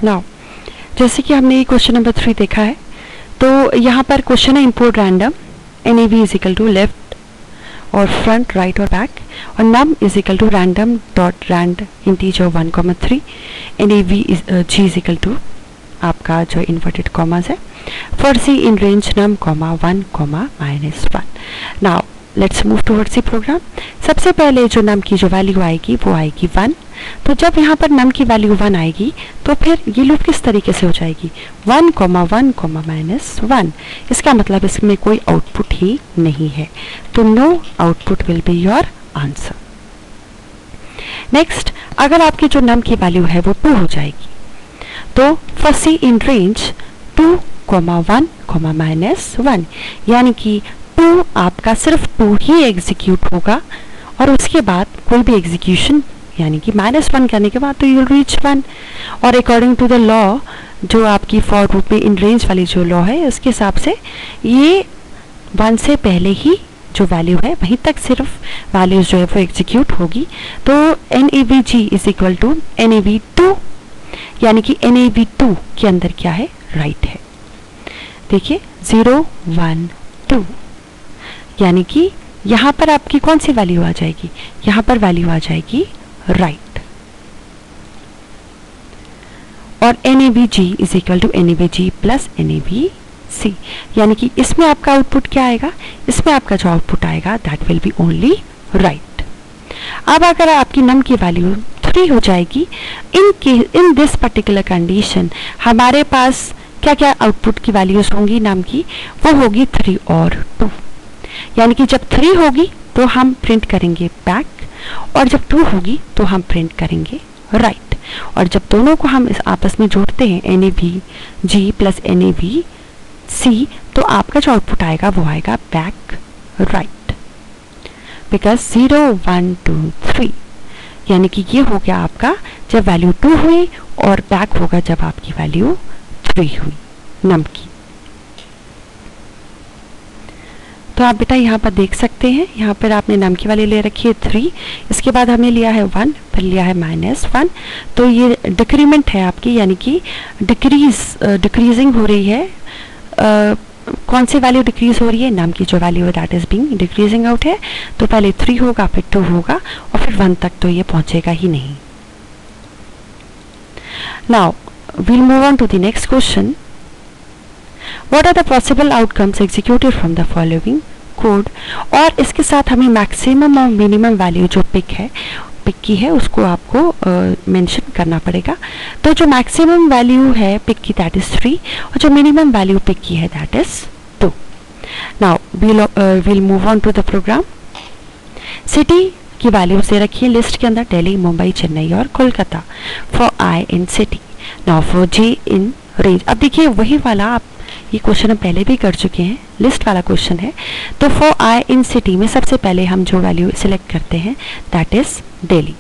Now जैसे कि हमने ये क्वेश्चन नंबर 3 देखा है, तो यहाँ पर क्वेश्चन है import random NAV is equal to left और फ्रंट, राइट और बैक, और num is equal to random dot rand integer 1,3 NAV G is equal to आपका जो इन्वर्टेड कॉमास है for C in range num (1, -1). Now let's move towards the program. सबसे पहले जो नम की जो वैल्यू आएगी वो आएगी 1। तो जब यहाँ पर नम की वैल्यू 1 आएगी तो फिर ये लूप किस तरीके से हो जाएगी 1, (1, -1). इसका मतलब इसमें कोई आउटपुट ही नहीं है, तो no output will be your answer. Next, अगर आपकी जो नम की वैल्यू है वो 2 हो जाएगी, तो फॉर C इन रेंज 2, (1, -1), यानी कि 2 आपका सिर्फ 2 ही एग्जीक्यूट होगा और उसके बाद कोई भी एग्जीक्यूशन यानी कि -1 करने के बाद तो यू विल रीच 1। और अकॉर्डिंग टू द लॉ, जो आपकी फॉर लूप में इन रेंज वाली जो लॉ है उसके हिसाब से ये 1 से पहले ही जो वैल्यू है वहीं तक सिर्फ वैल्यूज जो है वो एग्जीक्यूट होगी। तो NAVG is equal to NAV2, यानी कि NAV2 के अंदर क्या है, राइट है। देखिए 0, 1, 2, यानी कि यहाँ पर आपकी कौन सी वैल्यू आ जाएगी, यहाँ पर वैल्यू आ जाएगी राइट। और NAVG is equal to NAVG plus NAVC, यानी कि इसमें आपका आउटपुट क्या आएगा, इसमें आपका जो आउटपुट आएगा that will be only right. अब अगर आपकी नम की वैल्यू 3 हो जाएगी, इन दिस पर्टिकुलर कंडीशन हमारे पास क्या क्या आउटपुट की वैल्यूज होंगी नम की, वो होगी 3 और 2। यानी कि जब 3 होगी तो हम प्रिंट करेंगे बैक, और जब 2 होगी तो हम प्रिंट करेंगे राइट। और जब दोनों को हम इस आपस में जोड़ते हैं NAVG प्लस NAVC, तो आपका जो आउटपुट आएगा वो आएगा बैक राइट, बिकॉज 0, 1, 2, 3, यानी कि ये हो गया आपका जब वैल्यू 2 हुई, और बैक होगा जब आपकी वैल्यू 3 हुई नम की। तो आप बेटा यहाँ पर देख सकते हैं, यहाँ पर आपने नम की वैल्यू ले रखी है 3, इसके बाद हमने लिया है 1, फिर लिया है -1, तो ये डिक्रीमेंट है आपकी, यानी कि डिक्रीजिंग हो रही है। कौन सी वैल्यू डिक्रीज हो रही है, नम की जो वैल्यू है that is being decreasing out है। तो पहले 3 होगा, फिर 2 होगा, और फिर 1 तक तो ये पहुंचेगा ही नहीं। Now we'll move on to the next question. What are the possible outcomes executed from the following code? और इसके साथ हमें मैक्सिमम और मिनिमम वैल्यू जो पिक की है उसको आपको मेंशन करना पड़ेगा। तो जो मैक्सिमम वैल्यू है पिक की दैट इज 3, और जो मिनिमम वैल्यू पिक की है that is 2। Now we'll move on to the program. City की वैल्यू से रखिए लिस्ट के अंदर दिल्ली, मुंबई, चेन्नई और Kolkata for I in city. Now for J in range, अब देखिए वही वाला आप ये क्वेश्चन हम पहले भी कर चुके हैं, लिस्ट वाला क्वेश्चन है। तो फॉर I इन सिटी में सबसे पहले हम जो वैल्यू सिलेक्ट करते हैं दैट इज दिल्ली।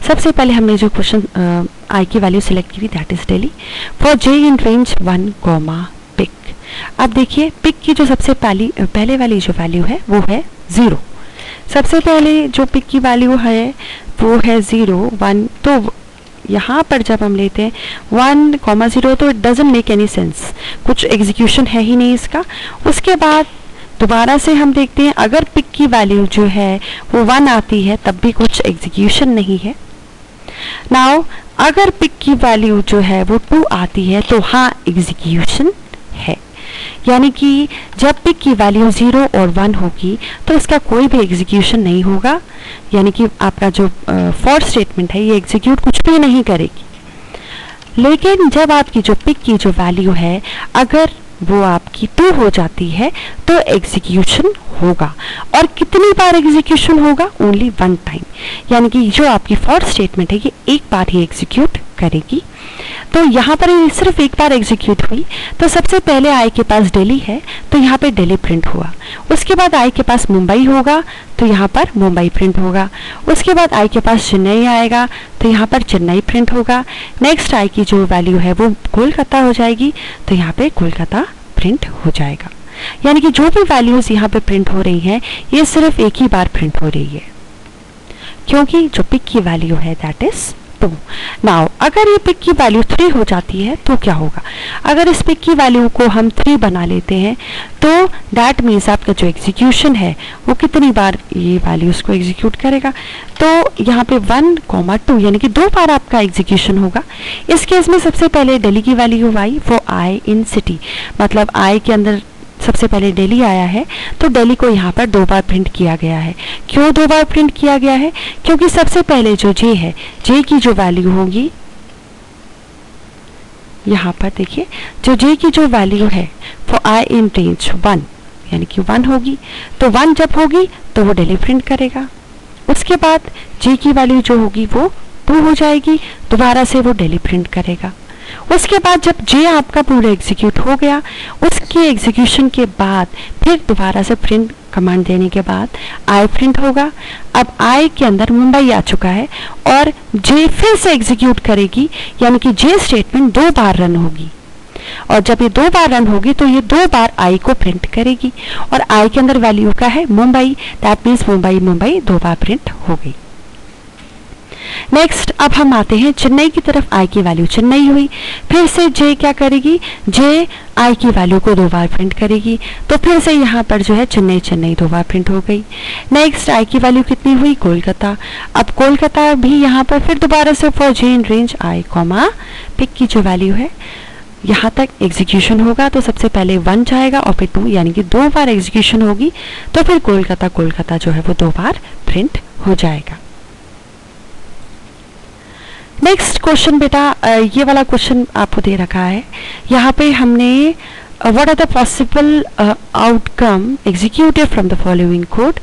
सबसे पहले हमने जो क्वेश्चन I की वैल्यू सिलेक्ट की थी that is Delhi. For J in range 1, pick. अब देखिए पिक की जो सबसे पहले वाली जो वैल्यू है वो है 0। सबसे पहले जो पिक की वैल्यू है वो है 0, 1, तो यहाँ पर जब हम लेते हैं 1, 0, तो it doesn't make any sense, कुछ एग्जीक्यूशन है ही नहीं इसका। उसके बाद दोबारा से हम देखते हैं, अगर पिक की वैल्यू जो है वो 1 आती है तब भी कुछ एग्जीक्यूशन नहीं है। नाउ अगर पिक की वैल्यू जो है वो 2 आती है तो हाँ एग्जीक्यूशन है, यानी कि जब पिक की वैल्यू 0 और 1 होगी तो इसका कोई भी एग्जीक्यूशन नहीं होगा, यानी कि आपका जो फॉर स्टेटमेंट है ये एग्जीक्यूट कुछ भी नहीं करेगी। लेकिन जब आपकी जो पिक की जो वैल्यू है अगर वो आपकी 2 हो जाती है तो एग्जीक्यूशन होगा, और कितनी बार एग्जीक्यूशन होगा, ओनली 1 टाइम, यानी कि जो आपकी फॉर स्टेटमेंट है ये एक बार ही एग्जीक्यूट करेगी। तो यहाँ पर सिर्फ एक बार एग्जीक्यूट हुई, तो सबसे पहले I के पास दिल्ली है तो यहाँ पे दिल्ली प्रिंट हुआ। उसके बाद I के पास मुंबई होगा तो यहाँ पर मुंबई प्रिंट होगा। उसके बाद I के पास चेन्नई आएगा तो यहाँ पर चेन्नई प्रिंट होगा। नेक्स्ट I की जो वैल्यू है वो कोलकाता हो जाएगी तो यहाँ पे कोलकाता प्रिंट हो जाएगा। यानी कि जो भी वैल्यूज यहाँ पे प्रिंट हो रही हैं ये सिर्फ एक ही बार प्रिंट हो रही है, क्योंकि जो पिक की वैल्यू है दैट इज 2। नाउ अगर ये पिक की वैल्यू 3 हो जाती है तो क्या होगा? अगर इस पिक की वैल्यू को हम 3 बना लेते हैं तो दैट मीन्स आपका जो एग्जीक्यूशन है वो कितनी बार ये वैल्यूज को एग्जीक्यूट करेगा? तो यहाँ पे 1, 2 यानी कि 2 बार आपका एग्जीक्यूशन होगा। इस केस में सबसे पहले दिल्ली की वैल्यू आई वो आई इन सिटी, मतलब आई के अंदर सबसे पहले दिल्ली आया है तो दिल्ली को यहाँ पर 2 बार प्रिंट किया गया है। क्यों 2 बार प्रिंट किया गया है? क्योंकि सबसे पहले जो जे है, जे की जो वैल्यू होगी यहाँ पर देखिए, जो जे की जो वैल्यू है वो आई इन रेंज 1 यानी कि 1 होगी, तो 1 जब होगी तो वो दिल्ली प्रिंट करेगा। उसके बाद जे की वैल्यू जो होगी वो 2 हो जाएगी, दोबारा से वो दिल्ली प्रिंट करेगा। उसके बाद जब जे आपका पूरा एग्जीक्यूट हो गया, उसके एग्जीक्यूशन के बाद फिर दोबारा से प्रिंट कमांड देने के बाद आई प्रिंट होगा। अब आई के अंदर मुंबई आ चुका है और जे फिर से एग्जीक्यूट करेगी, यानी कि जे स्टेटमेंट 2 बार रन होगी, और जब ये 2 बार रन होगी तो ये 2 बार आई को प्रिंट करेगी, और आई के अंदर वैल्यू का है Mumbai, that means Mumbai Mumbai 2 bar print हो गई। नेक्स्ट अब हम आते हैं चेन्नई की तरफ। आई की वैल्यू चेन्नई हुई, फिर से जे क्या करेगी, जे आई की वैल्यू को 2 बार प्रिंट करेगी, तो फिर से यहाँ पर जो है चेन्नई चेन्नई 2 बार प्रिंट हो गई। नेक्स्ट आई की वैल्यू कितनी हुई, कोलकाता। अब कोलकाता भी यहाँ पर फिर दोबारा से for J in range I comma pick की जो वैल्यू है यहाँ तक एग्जीक्यूशन होगा, तो सबसे पहले 1 जाएगा और फिर 2 यानी कि 2 बार एग्जीक्यूशन होगी, तो फिर कोलकाता कोलकाता जो है वो 2 बार प्रिंट हो जाएगा। नेक्स्ट क्वेश्चन बेटा, ये वाला क्वेश्चन आपको दे रखा है। यहाँ पे हमने what are the possible outcome executed from the following code,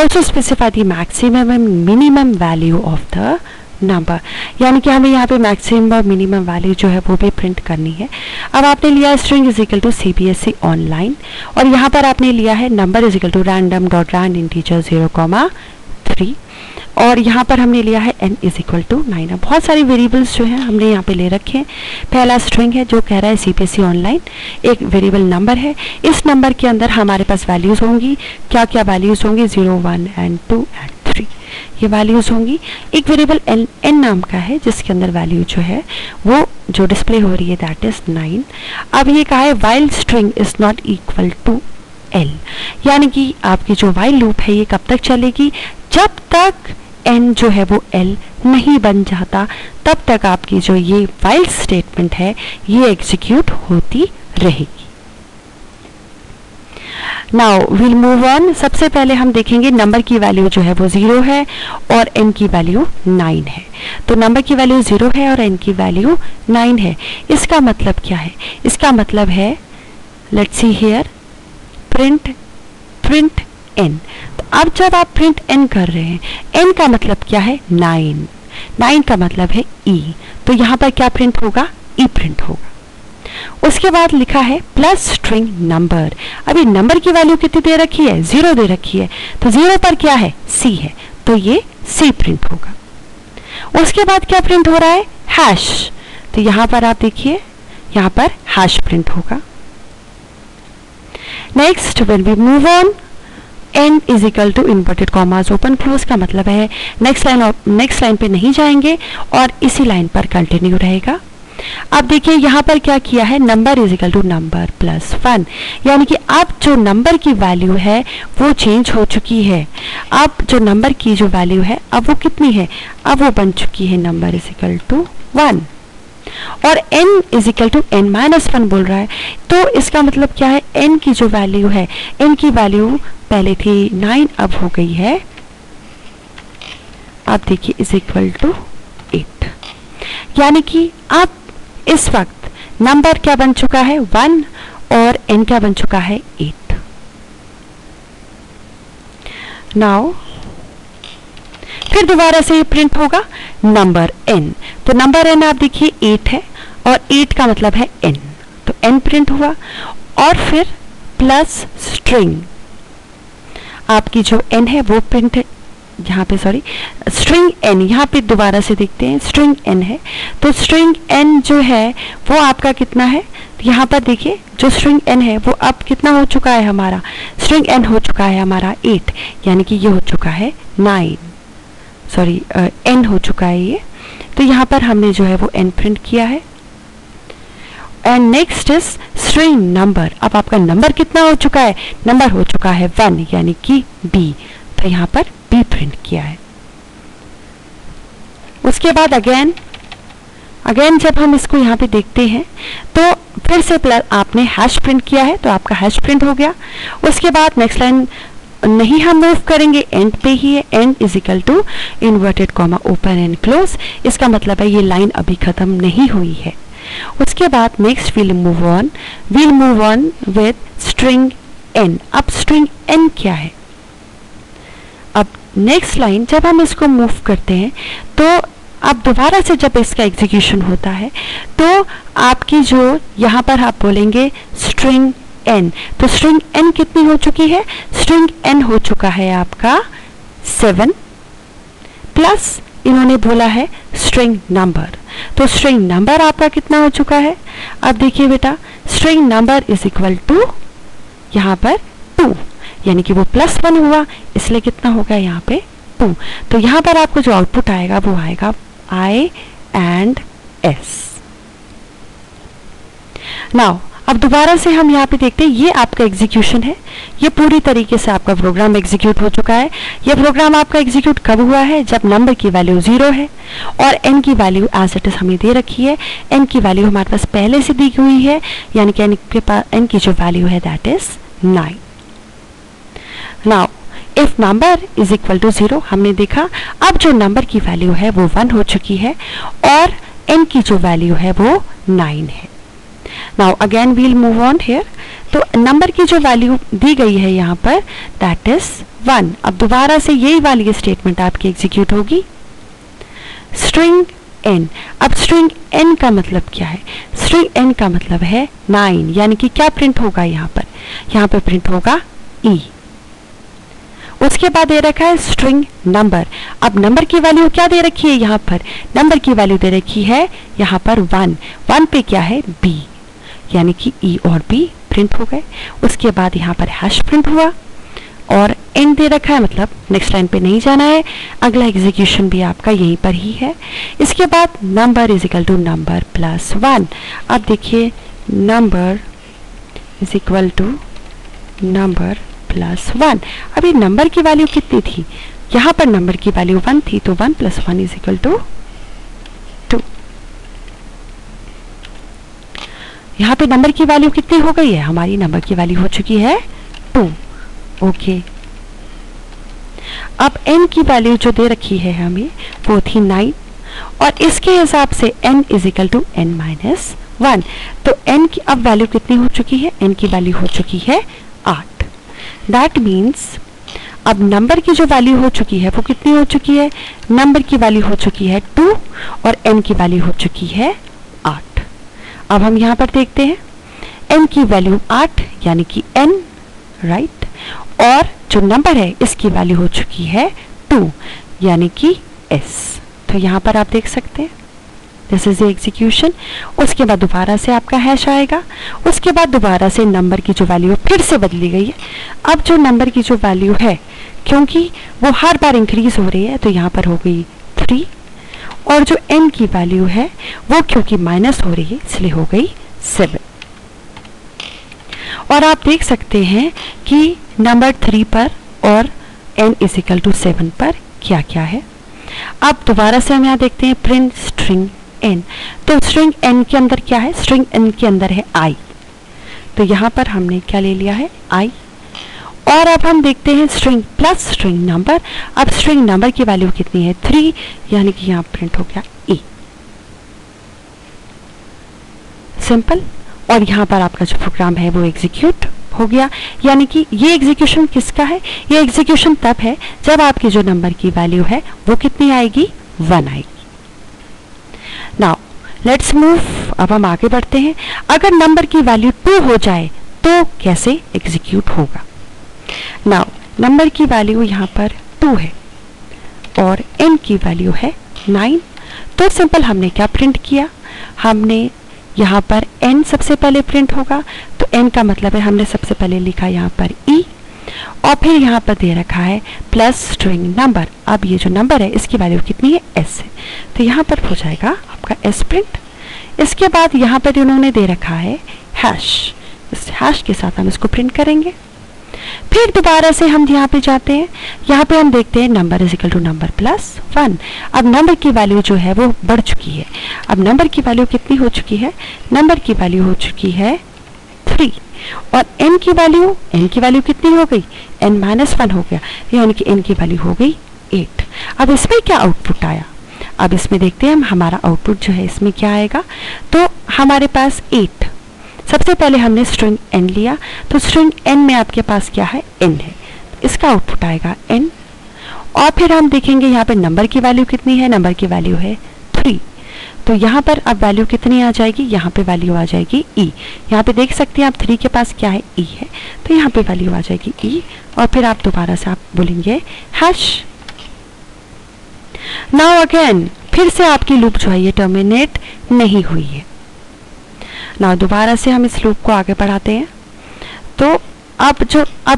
also specify the maximum and minimum value of the number, यानी कि हमें यहाँ पे मैक्सिमम और मिनिमम वैल्यू जो है वो भी प्रिंट करनी है। अब आपने लिया string is equal to CBSE online, और यहाँ पर आपने लिया है number is equal to random dot rand integer 0,3, और यहाँ पर हमने लिया है n इज इक्वल टू 9। अब बहुत सारी वेरिएबल्स जो हैं हमने यहाँ पे ले रखे हैं। पहला स्ट्रिंग है जो कह रहा है CBSE ऑनलाइन, एक वेरिएबल नंबर है, इस नंबर के अंदर हमारे पास वैल्यूज़ होंगी। क्या क्या वैल्यूज़ होंगी, 0, 1 and 2 and 3 ये वैल्यूज़ होंगी। एक वेरिएबल n नाम का है जिसके अंदर वैल्यू जो है वो जो डिस्प्ले हो रही है दैट इज 9। अब ये कहा है while string is not equal to L, यानी कि आपकी जो वाइल लूप है ये कब तक चलेगी, जब तक n जो है वो L नहीं बन जाता, तब तक आपकी जो ये वाइल स्टेटमेंट है ये एग्जीक्यूट होती रहेगी। Now will move on. सबसे पहले हम देखेंगे नंबर की वैल्यू जो है वो 0 है और n की वैल्यू 9 है। तो नंबर की वैल्यू 0 है और n की वैल्यू 9 है। इसका मतलब क्या है, इसका मतलब है let's see here print n। तो अब जब आप प्रिंट n कर रहे हैं, n का मतलब क्या है 9 का मतलब है e, तो यहाँ पर क्या प्रिंट होगा, e प्रिंट होगा। उसके बाद लिखा है प्लस स्ट्रिंग नंबर। अभी नंबर की वैल्यू कितनी दे रखी है, 0 दे रखी है, तो 0 पर क्या है c है, तो ये c प्रिंट होगा। उसके बाद क्या प्रिंट हो रहा है, हैश, तो यहाँ पर आप देखिए यहाँ पर हैश प्रिंट होगा। Next when we move on, n is equal to inverted commas open close का मतलब है नेक्स्ट लाइन पे नहीं जाएंगे और इसी लाइन पर कंटिन्यू रहेगा। अब देखिए यहाँ पर क्या किया है, number is equal to number plus 1, यानी कि अब जो नंबर की वैल्यू है वो चेंज हो चुकी है। अब जो नंबर की जो वैल्यू है अब वो कितनी है, अब वो बन चुकी है नंबर इज इक्वल टू 1, और n is equal to n minus 1 बोल रहा है। तो इसका मतलब क्या है, n की जो वैल्यू है, n की वैल्यू पहले थी 9 अब हो गई है, अब देखिए इज इक्वल टू 8, यानी कि अब इस वक्त नंबर क्या बन चुका है 1 और n क्या बन चुका है 8। नाउ फिर दोबारा से ये प्रिंट होगा नंबर n, तो नंबर n आप देखिए 8 है और 8 का मतलब है n, तो n प्रिंट हुआ। और फिर प्लस स्ट्रिंग, आपकी जो n है वो प्रिंट है यहाँ पे, सॉरी स्ट्रिंग n, यहाँ पे दोबारा से देखते हैं स्ट्रिंग n है, तो स्ट्रिंग n जो है वो आपका कितना है, तो यहाँ पर देखिए जो स्ट्रिंग n है वो अब कितना हो चुका है, हमारा स्ट्रिंग n हो चुका है हमारा 8, यानी कि ये हो चुका है 9, सॉरी n हो चुका है ये तो यहाँ पर हमने जो है वो n प्रिंट किया है। And next is string number. अब आपका नंबर कितना हो चुका है? नंबर हो चुका है 1 यानी कि b, तो यहाँ पर b प्रिंट किया है। उसके बाद अगेन जब हम इसको यहाँ पे देखते हैं तो फिर से प्लस आपने हैश प्रिंट किया है, तो आपका हैश प्रिंट हो गया। उसके बाद नेक्स्ट लाइन नहीं हम मूव करेंगे, एंड पे ही है, end is equal to inverted comma open and close. इसका मतलब है ये लाइन अभी खत्म नहीं हुई है। उसके बाद next will move on with string n। अब स्ट्रिंग n क्या है? अब नेक्स्ट लाइन जब हम इसको मूव करते हैं तो अब दोबारा से जब इसका एग्जीक्यूशन होता है तो आपकी जो यहाँ पर आप बोलेंगे स्ट्रिंग n, तो स्ट्रिंग n कितनी हो चुकी है? स्ट्रिंग n हो चुका है आपका 7 प्लस इन्होंने बोला है स्ट्रिंग नंबर, तो स्ट्रिंग नंबर आपका कितना हो चुका है? अब देखिए बेटा, string number is equal to यहाँ पर 2, यानी कि वो +1 हुआ, इसलिए कितना होगा यहाँ पे 2। तो यहाँ पर आपको जो आउटपुट आएगा वो आएगा I and S। नाउ अब दोबारा से हम यहाँ पे देखते हैं, ये आपका एग्जीक्यूशन है, ये पूरी तरीके से आपका प्रोग्राम एग्जीक्यूट हो चुका है। ये प्रोग्राम आपका एग्जीक्यूट कब हुआ है? जब नंबर की वैल्यू 0 है और n की वैल्यू एज इट इज हमें दे रखी है। n की वैल्यू हमारे पास पहले से दी हुई है, यानी कि n की जो वैल्यू है that is 9। Now if number is equal to 0, हमने देखा अब जो नंबर की वैल्यू है वो 1 हो चुकी है और n की जो वैल्यू है वो 9 है। Now again we'll move on here, तो नंबर की जो वैल्यू दी गई है यहाँ पर दैट इज 1। अब दोबारा से यही वाली स्टेटमेंट आपकी एग्जीक्यूट होगी, स्ट्रिंग n। अब स्ट्रिंग n का मतलब क्या है? स्ट्रिंग n का मतलब है 9, यानी कि क्या प्रिंट होगा यहाँ पर प्रिंट होगा e। उसके बाद दे रखा है स्ट्रिंग नंबर। अब नंबर की वैल्यू क्या दे रखी है यहाँ पर? नंबर की वैल्यू दे रखी है यहाँ पर 1 पे क्या है? b, यानी कि e और b प्रिंट हो गए। उसके बाद यहाँ पर हैश प्रिंट हुआ और एंड दे रखा है, मतलब नेक्स्ट लाइन पे नहीं जाना है, अगला एग्जीक्यूशन भी आपका यहीं पर ही है। इसके बाद number is equal to number plus 1। अब देखिए number is equal to number plus 1। अभी नंबर की वैल्यू कितनी थी? यहाँ पर नंबर की वैल्यू 1 थी, तो 1 + 1 इज इक्वल टू 2। यहाँ पे नंबर की वैल्यू कितनी हो गई है? हमारी नंबर की वैल्यू हो चुकी है 2। ओके, अब n की वैल्यू जो दे रखी है हमें वो थी 9 और इसके हिसाब से n is equal to n minus 1। तो n की अब वैल्यू कितनी हो चुकी है? n की वैल्यू हो चुकी है 8। दैट मीन्स अब नंबर की जो वैल्यू हो चुकी है वो कितनी हो चुकी है? नंबर की वैल्यू हो चुकी है 2 और n की वैल्यू हो चुकी है 8। अब हम यहाँ पर देखते हैं n की वैल्यू 8 यानी कि n, राइट, और जो नंबर है इसकी वैल्यू हो चुकी है 2 यानी कि s। तो यहाँ पर आप देख सकते हैं दिस इज द एग्जीक्यूशन। उसके बाद दोबारा से आपका हैश आएगा, उसके बाद दोबारा से नंबर की जो वैल्यू फिर से बदली गई है। अब जो नंबर की जो वैल्यू है, क्योंकि वो हर बार इंक्रीज हो रही है, तो यहाँ पर हो गई 3 और जो n की वैल्यू है वो क्योंकि माइनस हो रही है इसलिए हो गई 7। और आप देख सकते हैं कि नंबर 3 पर और n इज इक्वल टू 7 पर क्या क्या है। अब दोबारा से हम यहाँ देखते हैं प्रिंट स्ट्रिंग n। तो स्ट्रिंग n के अंदर क्या है? स्ट्रिंग n के अंदर है i, तो यहाँ पर हमने क्या ले लिया है? i। और अब हम देखते हैं स्ट्रिंग प्लस स्ट्रिंग नंबर। अब स्ट्रिंग नंबर की वैल्यू कितनी है? 3, यानी कि यहाँ प्रिंट हो गया e। सिंपल। और यहाँ पर आपका जो प्रोग्राम है वो एग्जीक्यूट हो गया, यानी कि ये एग्जीक्यूशन किसका है? ये एग्जीक्यूशन तब है जब आपकी जो नंबर की वैल्यू है वो कितनी आएगी? 1 आएगी। नाउ लेट्स मूव, अब हम आगे बढ़ते हैं। अगर नंबर की वैल्यू 2 हो जाए तो कैसे एग्जीक्यूट होगा? नाउ नंबर की वैल्यू यहाँ पर 2 है और n की वैल्यू है 9, तो सिंपल हमने क्या प्रिंट किया? हमने यहाँ पर n सबसे पहले प्रिंट होगा, तो n का मतलब है हमने सबसे पहले लिखा यहाँ पर e और फिर यहाँ पर दे रखा है प्लस स्ट्रिंग नंबर। अब ये जो नंबर है इसकी वैल्यू कितनी है, s है, तो यहाँ पर हो जाएगा आपका s प्रिंट। इसके बाद यहाँ पर इन्होंने दे रखा है हैश, इस हैश के साथ हम इसको प्रिंट करेंगे। फिर दोबारा से हम यहाँ पे जाते हैं, यहाँ पे हम देखते हैं number is equal to number plus 1। अब नंबर की वैल्यू जो है वो बढ़ चुकी है। अब नंबर की वैल्यू कितनी हो चुकी है, नंबर की वैल्यू हो चुकी है 3 और n की वैल्यू कितनी हो गई, n माइनस 1 हो गया, यानी कि n की वैल्यू हो गई 8। अब इसमें क्या आउटपुट आया, अब इसमें देखते हैं हम हमारा आउटपुट जो है इसमें क्या आएगा। तो हमारे पास 8, सबसे पहले हमने स्ट्रिंग n लिया, तो स्ट्रिंग n में आपके पास क्या है, n है, इसका आउटपुट आएगा n। और फिर हम देखेंगे यहाँ पे नंबर की वैल्यू कितनी है, नंबर की वैल्यू है 3, तो यहाँ पर अब वैल्यू कितनी आ जाएगी, यहाँ पे वैल्यू आ जाएगी e। यहाँ पे देख सकते हैं आप 3 के पास क्या है, e है, तो यहाँ पे वैल्यू आ जाएगी e। और फिर आप दोबारा से आप बोलेंगे हैश। नाउ अगेन फिर से आपकी लूप जो है ये टर्मिनेट नहीं हुई है। नाउ दोबारा से हम इस लूप को आगे बढ़ाते हैं। तो अब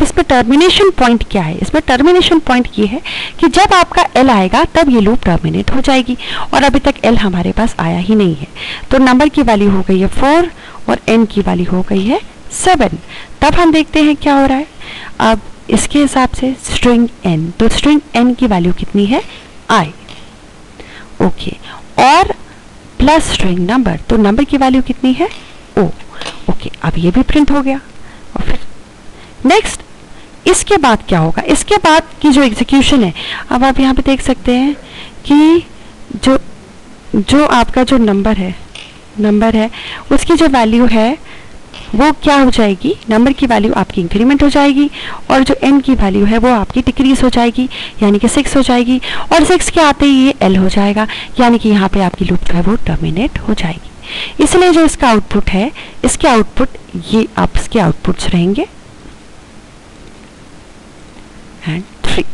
इसमें टर्मिनेशन पॉइंट क्या है, इसमें टर्मिनेशन पॉइंट ये है कि जब आपका l आएगा तब ये लूप टर्मिनेट हो जाएगी, और अभी तक l हमारे पास आया ही नहीं है। तो नंबर की वैल्यू हो गई है 4 और n की वैल्यू हो गई है 7। तब हम देखते हैं क्या हो रहा है। अब इसके हिसाब से स्ट्रिंग n, तो स्ट्रिंग n की वैल्यू कितनी है, i, ओके, और प्लस स्ट्रिंग नंबर, तो नंबर की वैल्यू कितनी है, o, ओके। अब ये भी प्रिंट हो गया। और फिर नेक्स्ट इसके बाद क्या होगा, इसके बाद की जो एग्जीक्यूशन है, अब आप यहाँ पे देख सकते हैं कि जो आपका जो नंबर है उसकी जो वैल्यू है वो क्या हो जाएगी, नंबर की वैल्यू आपकी इंक्रीमेंट हो जाएगी, और जो n की वैल्यू है वो आपकी डिक्रीज हो जाएगी, यानी कि 6 हो जाएगी, और 6 के आते ही ये l हो जाएगा, यानी कि यहाँ पे आपकी लूप जो है वो टर्मिनेट हो जाएगी। इसलिए जो इसका आउटपुट है, इसके आउटपुट ये आप इसके आउटपुट्स रहेंगे एंड 3।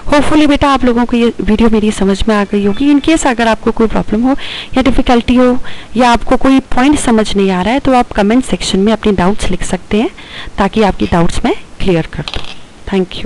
होपफुली बेटा आप लोगों को ये वीडियो मेरी समझ में आ गई होगी। इन केस अगर आपको कोई प्रॉब्लम हो या डिफ़िकल्टी हो या आपको कोई पॉइंट समझ नहीं आ रहा है, तो आप कमेंट सेक्शन में अपने डाउट्स लिख सकते हैं, ताकि आपकी डाउट्स मैं क्लियर कर दूँ। Thank you.